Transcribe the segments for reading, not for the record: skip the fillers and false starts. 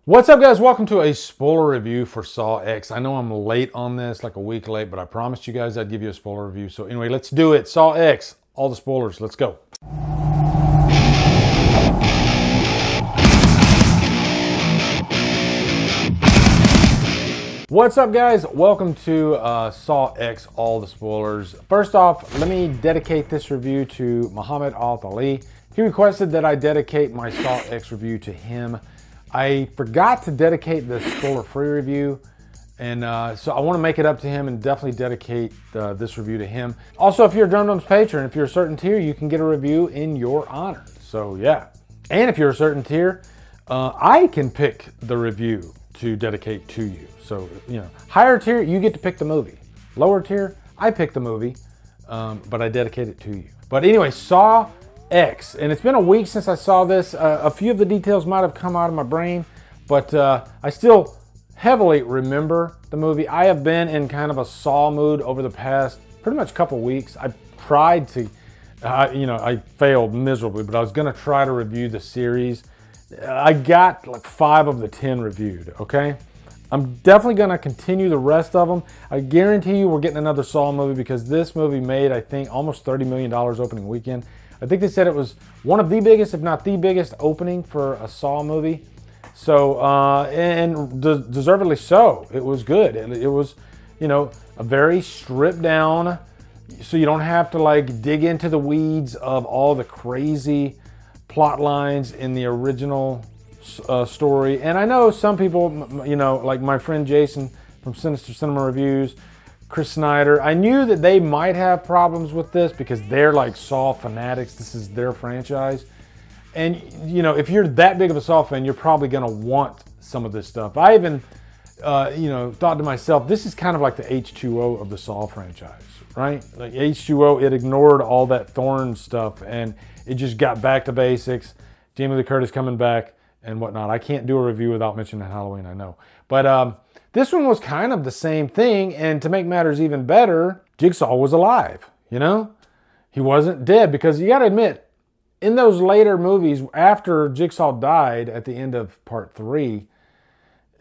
What's up, guys? Welcome to a spoiler review for Saw X. I know I'm late on this, like a week late, but I promised you guys I'd give you a spoiler review. So anyway, let's do it. Saw X, all the spoilers. Let's go. What's up, guys? Welcome to Saw X, all the spoilers. First off, let me dedicate this review to Muhammad Al-Ali. He requested that I dedicate my Saw X review to him. I forgot to dedicate the spoiler-free review, and so I want to make it up to him and definitely dedicate this review to him. Also, if you're a Drumdums patron, if you're a certain tier, you can get a review in your honor. So yeah, and if you're a certain tier, I can pick the review to dedicate to you. So, you know, higher tier, you get to pick the movie. Lower tier, I pick the movie, but I dedicate it to you. But anyway, Saw X, and it's been a week since I saw this. A few of the details might have come out of my brain, but I still heavily remember the movie. I have been in kind of a Saw mood over the past pretty much couple weeks. I tried to, I failed miserably, but I was gonna try to review the series. I got like 5 of the 10 reviewed, okay? I'm definitely gonna continue the rest of them. I guarantee you we're getting another Saw movie because this movie made, I think, almost $30 million opening weekend. I think they said it was one of the biggest, if not the biggest, opening for a Saw movie. So, and deservedly so. It was good. It was, you know, a very stripped down, so you don't have to like dig into the weeds of all the crazy plot lines in the original story. And I know some people, you know, like my friend Jason from Sinister Cinema Reviews, Chris Snyder, I knew that they might have problems with this because they're like Saw fanatics. This is their franchise. And, you know, if you're that big of a Saw fan, you're probably going to want some of this stuff. I even, thought to myself, this is kind of like the H2O of the Saw franchise, right? Like H2O, it ignored all that Thorn stuff and it just got back to basics. Jamie Lee Curtis coming back and whatnot. I can't do a review without mentioning Halloween, I know. But this one was kind of the same thing, and to make matters even better, Jigsaw was alive, you know? He wasn't dead, because you gotta admit, in those later movies, after Jigsaw died at the end of part 3,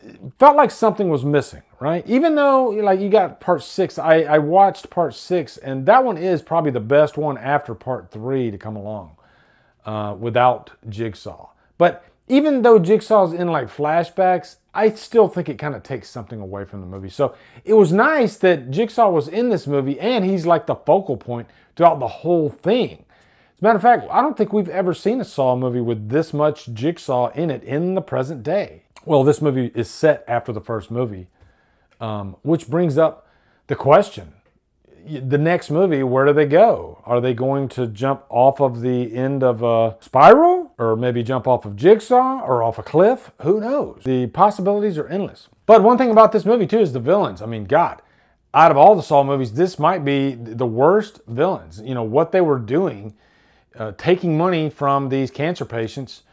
it felt like something was missing, right? Even though, like, you got part 6, I watched part 6, and that one is probably the best one after part 3 to come along without Jigsaw. But even though Jigsaw's in like flashbacks, I still think it kind of takes something away from the movie. So it was nice that Jigsaw was in this movie and he's like the focal point throughout the whole thing. As a matter of fact, I don't think we've ever seen a Saw movie with this much Jigsaw in it in the present day. Well, this movie is set after the first movie, which brings up the question. The next movie, where do they go? Are they going to jump off of the end of a spiral? Or maybe jump off of Jigsaw? Or off a cliff? Who knows? The possibilities are endless. But one thing about this movie too is the villains. I mean, God, out of all the Saw movies, this might be the worst villains. You know, what they were doing, taking money from these cancer patients,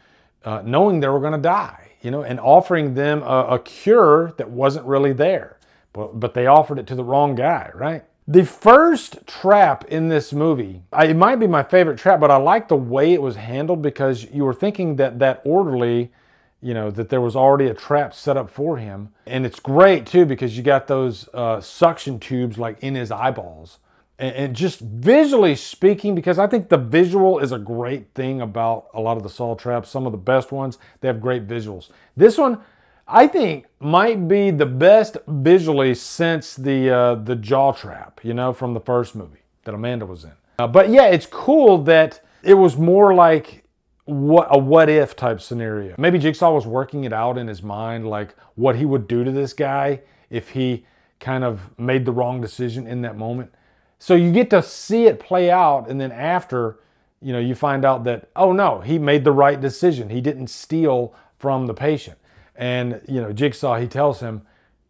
knowing they were going to die, you know, and offering them a cure that wasn't really there. But they offered it to the wrong guy, right? The first trap in this movie, it might be my favorite trap, but I like the way it was handled because you were thinking that orderly, you know, that there was already a trap set up for him. And it's great too because you got those suction tubes like in his eyeballs. And just visually speaking, because I think the visual is a great thing about a lot of the Saw traps, some of the best ones, they have great visuals. This one, I think, might be the best visually since the jaw trap, you know, from the first movie that Amanda was in. But yeah, it's cool that it was more like a what if type scenario. Maybe Jigsaw was working it out in his mind, like what he would do to this guy if he kind of made the wrong decision in that moment. So you get to see it play out, and then after, you know, you find out that, oh no, he made the right decision. He didn't steal from the patient. And, you know, Jigsaw, he tells him,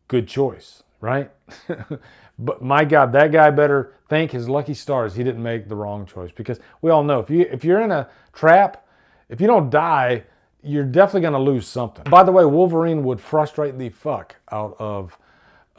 good choice, right? But my God, that guy better thank his lucky stars he didn't make the wrong choice. Because we all know, if you're in a trap, if you don't die, you're definitely going to lose something. By the way, Wolverine would frustrate the fuck out of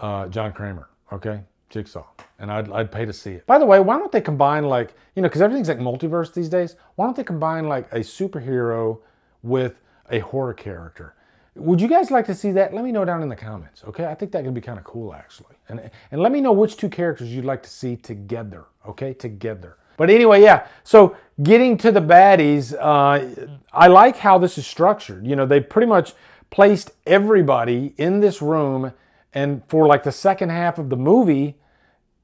John Kramer, okay? Jigsaw. And I'd pay to see it. By the way, why don't they combine like, you know, because everything's like multiverse these days. Why don't they combine like a superhero with a horror character? Would you guys like to see that? Let me know down in the comments, okay? I think that could be kind of cool, actually. And let me know which two characters you'd like to see together, okay? Together. But anyway, yeah. So getting to the baddies, I like how this is structured. You know, they pretty much placed everybody in this room, and for like the second half of the movie,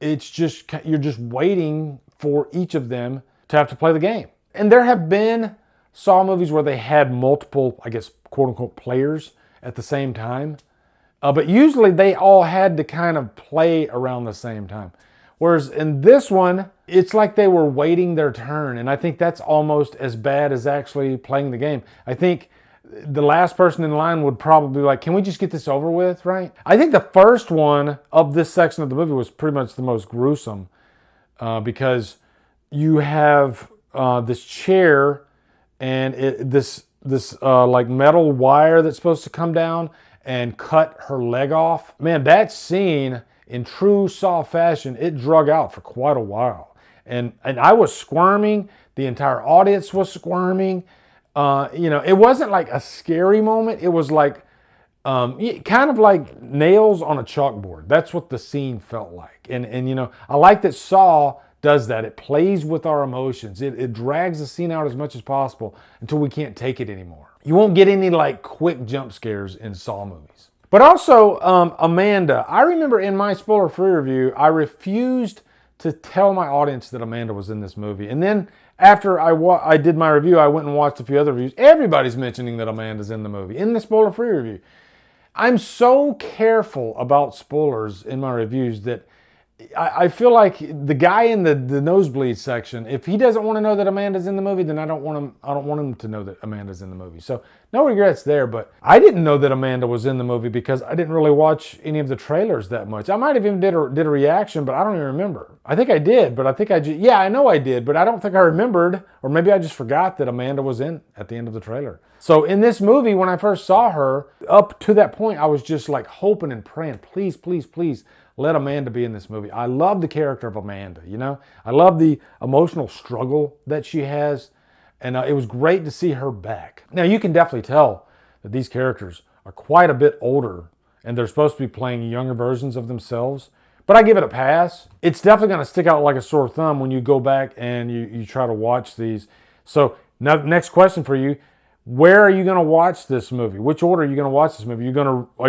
it's just, you're just waiting for each of them to have to play the game. And there have been Saw movies where they had multiple, I guess, quote-unquote players at the same time. But usually they all had to kind of play around the same time. Whereas in this one, it's like they were waiting their turn. And I think that's almost as bad as actually playing the game. I think the last person in line would probably be like, can we just get this over with, right? I think the first one of this section of the movie was pretty much the most gruesome because you have this chair and this like metal wire that's supposed to come down and cut her leg off. Man, that scene in true Saw fashion, it drug out for quite a while. And I was squirming. The entire audience was squirming. You know, it wasn't like a scary moment. It was like kind of like nails on a chalkboard. That's what the scene felt like. And you know, I like that Saw does that. It plays with our emotions. It drags the scene out as much as possible until we can't take it anymore. You won't get any like quick jump scares in Saw movies. But also Amanda. I remember in my spoiler-free review, I refused to tell my audience that Amanda was in this movie. And then after I did my review, I went and watched a few other reviews. Everybody's mentioning that Amanda's in the movie, in the spoiler-free review. I'm so careful about spoilers in my reviews that I feel like the guy in the nosebleed section, if he doesn't want to know that Amanda's in the movie, then I don't want him to know that Amanda's in the movie. So no regrets there, but I didn't know that Amanda was in the movie because I didn't really watch any of the trailers that much. I might have even did a reaction, but I don't even remember. I think I did, but I think yeah, I know I did, but I don't think I remembered, or maybe I just forgot that Amanda was in at the end of the trailer. So in this movie, when I first saw her, up to that point, I was just like hoping and praying, please, please, please, let Amanda be in this movie. I love the character of Amanda, you know? I love the emotional struggle that she has, and it was great to see her back. Now, you can definitely tell that these characters are quite a bit older, and they're supposed to be playing younger versions of themselves, but I give it a pass. It's definitely going to stick out like a sore thumb when you go back and you try to watch these. So, now, next question for you. Where are you going to watch this movie? Which order are you going to watch this movie? Are you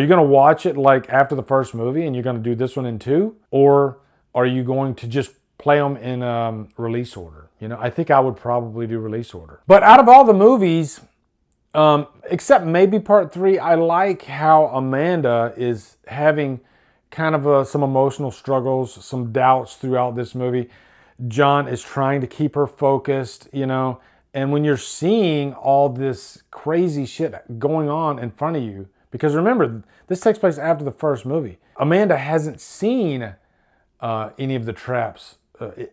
going to watch it like after the first movie and you're going to do this one in two? Or are you going to just play them in release order? You know, I think I would probably do release order. But out of all the movies, except maybe part 3, I like how Amanda is having kind of some emotional struggles, some doubts throughout this movie. John is trying to keep her focused, you know. And when you're seeing all this crazy shit going on in front of you, because remember, this takes place after the first movie. Amanda hasn't seen any of the traps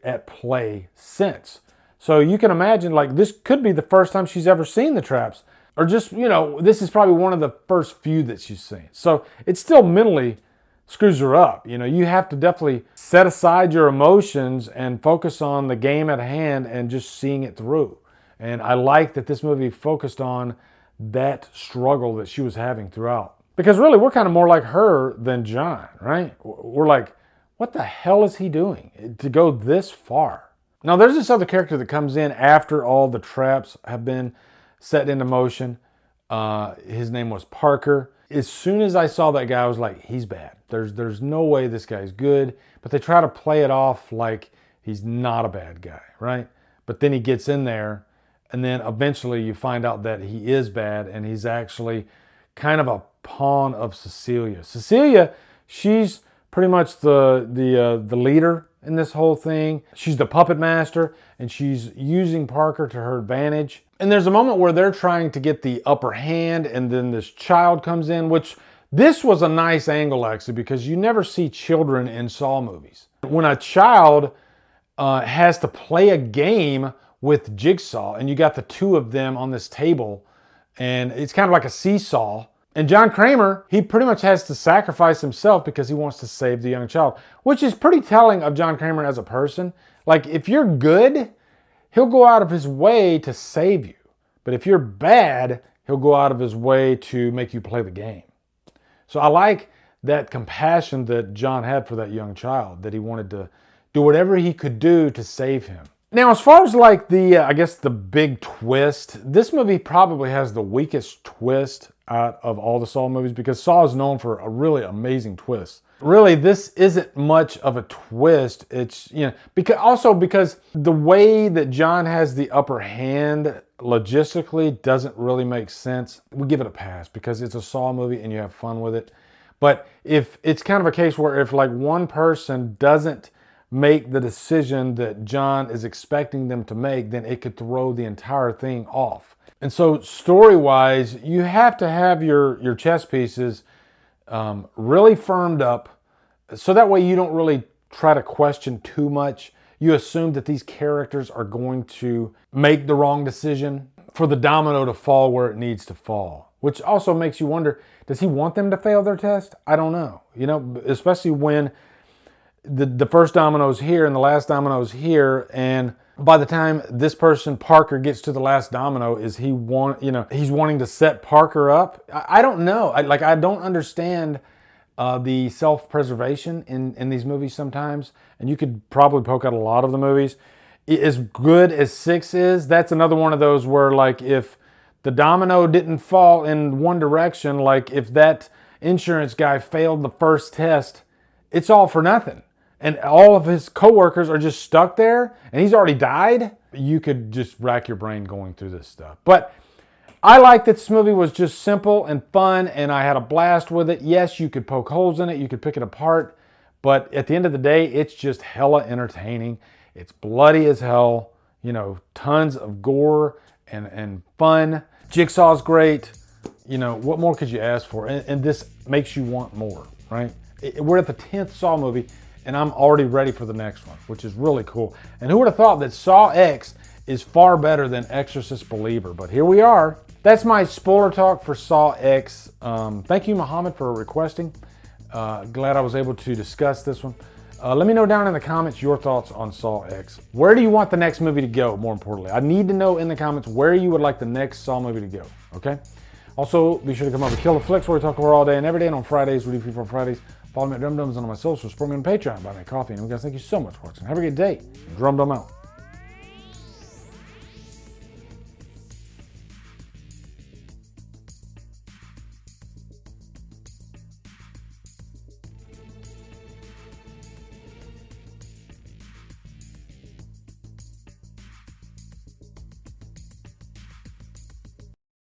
at play since. So you can imagine, like, this could be the first time she's ever seen the traps. Or just, you know, this is probably one of the first few that she's seen. So it still mentally screws her up. You know, you have to definitely set aside your emotions and focus on the game at hand and just seeing it through. And I like that this movie focused on that struggle that she was having throughout. Because really, we're kind of more like her than John, right? We're like, what the hell is he doing to go this far? Now, there's this other character that comes in after all the traps have been set into motion. His name was Parker. As soon as I saw that guy, I was like, he's bad. There's no way this guy's good. But they try to play it off like he's not a bad guy, right? But then he gets in there, and then eventually you find out that he is bad, and he's actually kind of a pawn of Cecilia. Cecilia, she's pretty much the leader in this whole thing. She's the puppet master, and she's using Parker to her advantage. And there's a moment where they're trying to get the upper hand, and then this child comes in, which this was a nice angle, actually, because you never see children in Saw movies. When a child has to play a game with Jigsaw, and you got the two of them on this table, and it's kind of like a seesaw. And John Kramer, he pretty much has to sacrifice himself because he wants to save the young child, which is pretty telling of John Kramer as a person. Like, if you're good, he'll go out of his way to save you. But if you're bad, he'll go out of his way to make you play the game. So I like that compassion that John had for that young child, that he wanted to do whatever he could do to save him. Now, as far as like I guess the big twist, this movie probably has the weakest twist out of all the Saw movies, because Saw is known for a really amazing twist. Really, this isn't much of a twist. It's, because the way that John has the upper hand logistically doesn't really make sense. We give it a pass because it's a Saw movie and you have fun with it. But if it's kind of a case where if like one person doesn't make the decision that John is expecting them to make, then it could throw the entire thing off. And so story-wise, you have to have your chess pieces really firmed up, so that way you don't really try to question too much. You assume that these characters are going to make the wrong decision for the domino to fall where it needs to fall, which also makes you wonder, does he want them to fail their test? I don't know. Especially when the first domino's here and the last domino's here, and by the time this person, Parker, gets to the last domino, is he's wanting to set Parker up? I don't know. I don't understand the self-preservation in these movies sometimes, and you could probably poke out a lot of the movies. As good as 6 is, that's another one of those where, like, if the domino didn't fall in one direction, like if that insurance guy failed the first test, it's all for nothing. And all of his coworkers are just stuck there, and he's already died. You could just rack your brain going through this stuff. But I like that this movie was just simple and fun, and I had a blast with it. Yes, you could poke holes in it, you could pick it apart, but at the end of the day, it's just hella entertaining. It's bloody as hell, tons of gore and fun. Jigsaw's great. What more could you ask for? And this makes you want more, right? We're at the 10th Saw movie, and I'm already ready for the next one, which is really cool. And who would have thought that Saw X is far better than Exorcist Believer? But here we are. That's my spoiler talk for Saw X. Thank you, Muhammad, for requesting. Glad I was able to discuss this one. Let me know down in the comments your thoughts on Saw X. Where do you want the next movie to go, more importantly? I need to know in the comments where you would like the next Saw movie to go, okay? Also, be sure to come over to Kill the Flicks, where we talk horror all day and every day, and on Fridays, we do Free for Fridays. Follow me at Drumdums and on my socials. Support me on Patreon, buy me a coffee. And guys, thank you so much for watching. Have a good day. Drumdum out.